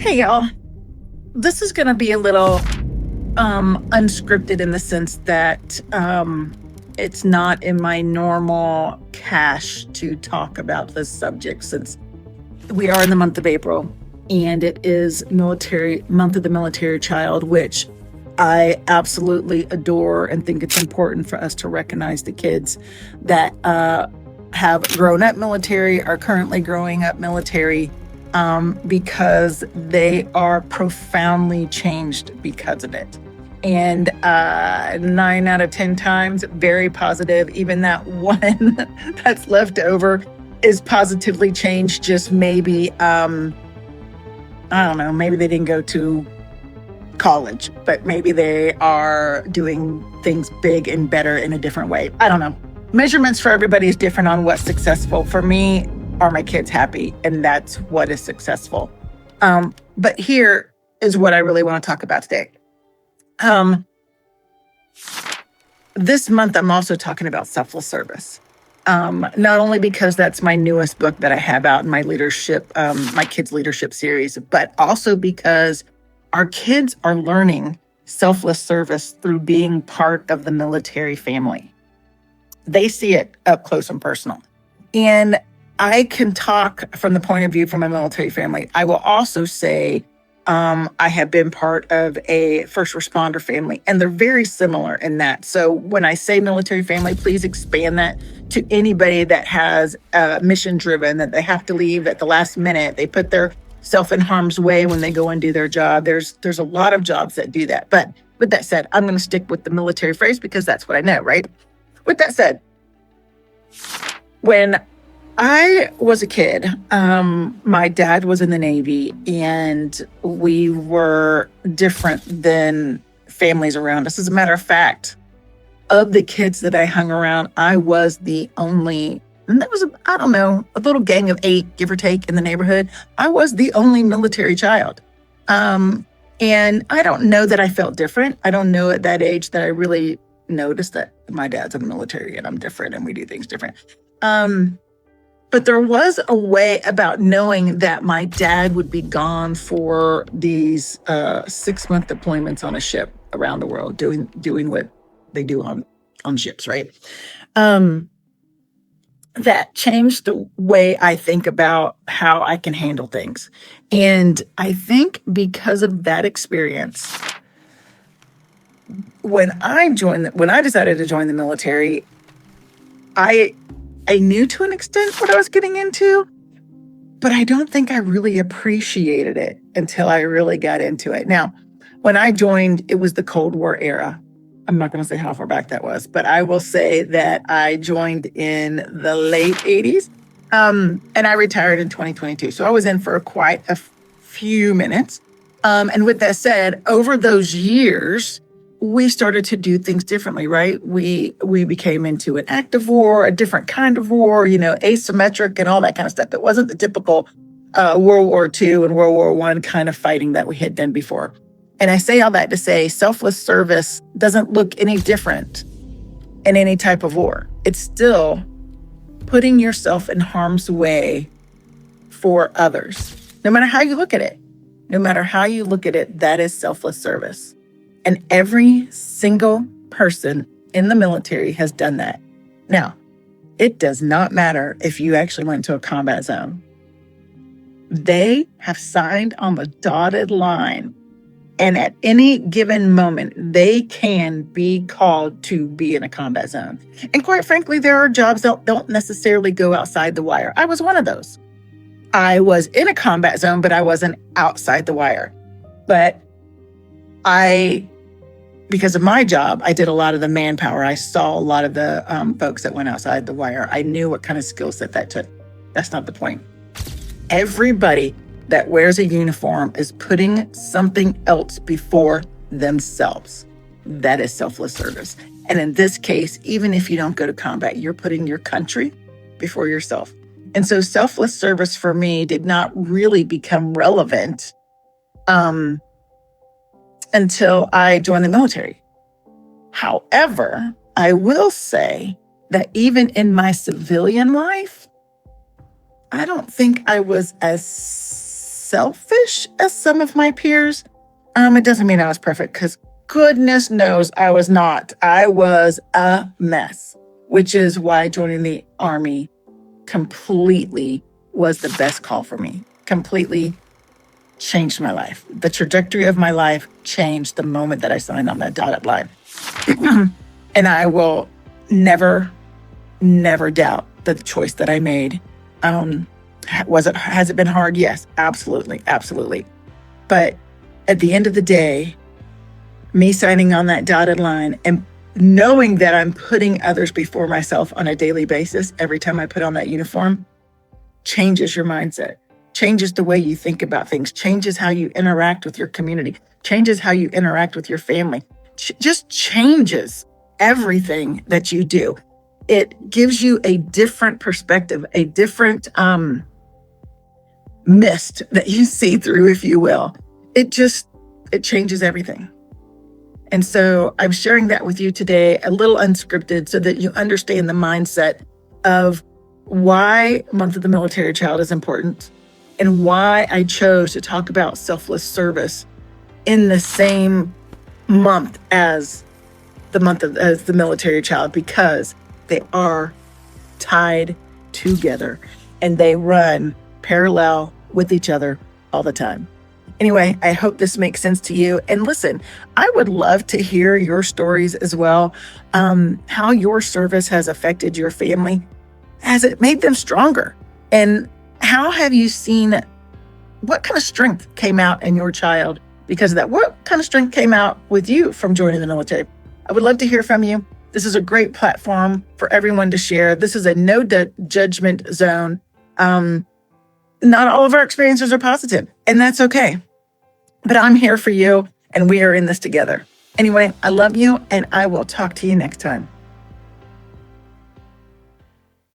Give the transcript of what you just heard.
Hey y'all, this is going to be a little unscripted in the sense that it's not in my normal cash to talk about this subject since we are in the month of April and it is military month of the military child, which I absolutely adore and think it's important for us to recognize the kids that have grown up military, are currently growing up military, because they are profoundly changed because of it. And 9 out of 10 times, very positive. Even that one that's left over is positively changed. Just maybe, I don't know, maybe they didn't go to college, but maybe they are doing things big and better in a different way. I don't know. Measurements for everybody is different on what's successful. For me, are my kids happy? And that's what is successful. But here is what I really want to talk about today. This month, I'm also talking about selfless service. Not only because that's my newest book that I have out in my leadership, my kids' leadership series, but also because our kids are learning selfless service through being part of the military family. They see it up close and personal. And I can talk from the point of view from a military family. I will also say I have been part of a first responder family, and they're very similar in that. So when I say military family, please expand that to anybody that has mission driven, that they have to leave at the last minute. They put their self in harm's way when they go and do their job. There's a lot of jobs that do that. But with that said, I'm going to stick with the military phrase because that's what I know, right? With that said, when I was a kid, my dad was in the Navy, and we were different than families around us. As a matter of fact, of the kids that I hung around, I was the only, and there was, a little gang of 8, give or take, in the neighborhood. I was the only military child. And I don't know that I felt different. I don't know at that age that I really noticed that my dad's in the military and I'm different and we do things different. But there was a way about knowing that my dad would be gone for these 6-month deployments on a ship around the world, doing what they do on ships, right? That changed the way I think about how I can handle things. And I think because of that experience, when I decided to join the military, I knew to an extent what I was getting into, but I don't think I really appreciated it until I really got into it. Now, when I joined, it was the Cold War era. I'm not going to say how far back that was, but I will say that I joined in the late 80s, and I retired in 2022. So I was in for quite a few minutes. And with that said, over those years, we started to do things differently, right? We became into an active war, a different kind of war, asymmetric and all that kind of stuff. It wasn't the typical World War II and World War I kind of fighting that we had done before. And I say all that to say selfless service doesn't look any different in any type of war. It's still putting yourself in harm's way for others. No matter how you look at it, that is selfless service. And every single person in the military has done that. Now, it does not matter if you actually went to a combat zone. They have signed on the dotted line. And at any given moment, they can be called to be in a combat zone. And quite frankly, there are jobs that don't necessarily go outside the wire. I was one of those. I was in a combat zone, but I wasn't outside the wire. But because of my job, I did a lot of the manpower. I saw a lot of the folks that went outside the wire. I knew what kind of skill set that took. That's not the point. Everybody that wears a uniform is putting something else before themselves. That is selfless service. And in this case, even if you don't go to combat, you're putting your country before yourself. And so selfless service for me did not really become relevant until I joined the military. However, I will say that even in my civilian life, I don't think I was as selfish as some of my peers. It doesn't mean I was perfect, because goodness knows I was not. I was a mess, which is why joining the Army completely was the best call for me. Completely changed my life. The trajectory of my life changed the moment that I signed on that dotted line. And I will never doubt the choice that I made. Has it been hard? Yes, absolutely. But at the end of the day, me signing on that dotted line and knowing that I'm putting others before myself on a daily basis every time I put on that uniform changes your mindset, changes the way you think about things, changes how you interact with your community, changes how you interact with your family, just changes everything that you do. It gives you a different perspective, a different mist that you see through, if you will. It changes everything. And so I'm sharing that with you today, a little unscripted, so that you understand the mindset of why Month of the Military Child is important and why I chose to talk about selfless service in the same month as the military child, because they are tied together and they run parallel with each other all the time. Anyway, I hope this makes sense to you. And listen, I would love to hear your stories as well. How your service has affected your family. Has it made them stronger? And how have you seen, what kind of strength came out in your child because of that? What kind of strength came out with you from joining the military? I would love to hear from you. This is a great platform for everyone to share. This is a no judgment zone. Not all of our experiences are positive, and that's okay. But I'm here for you, and we are in this together. Anyway, I love you, and I will talk to you next time.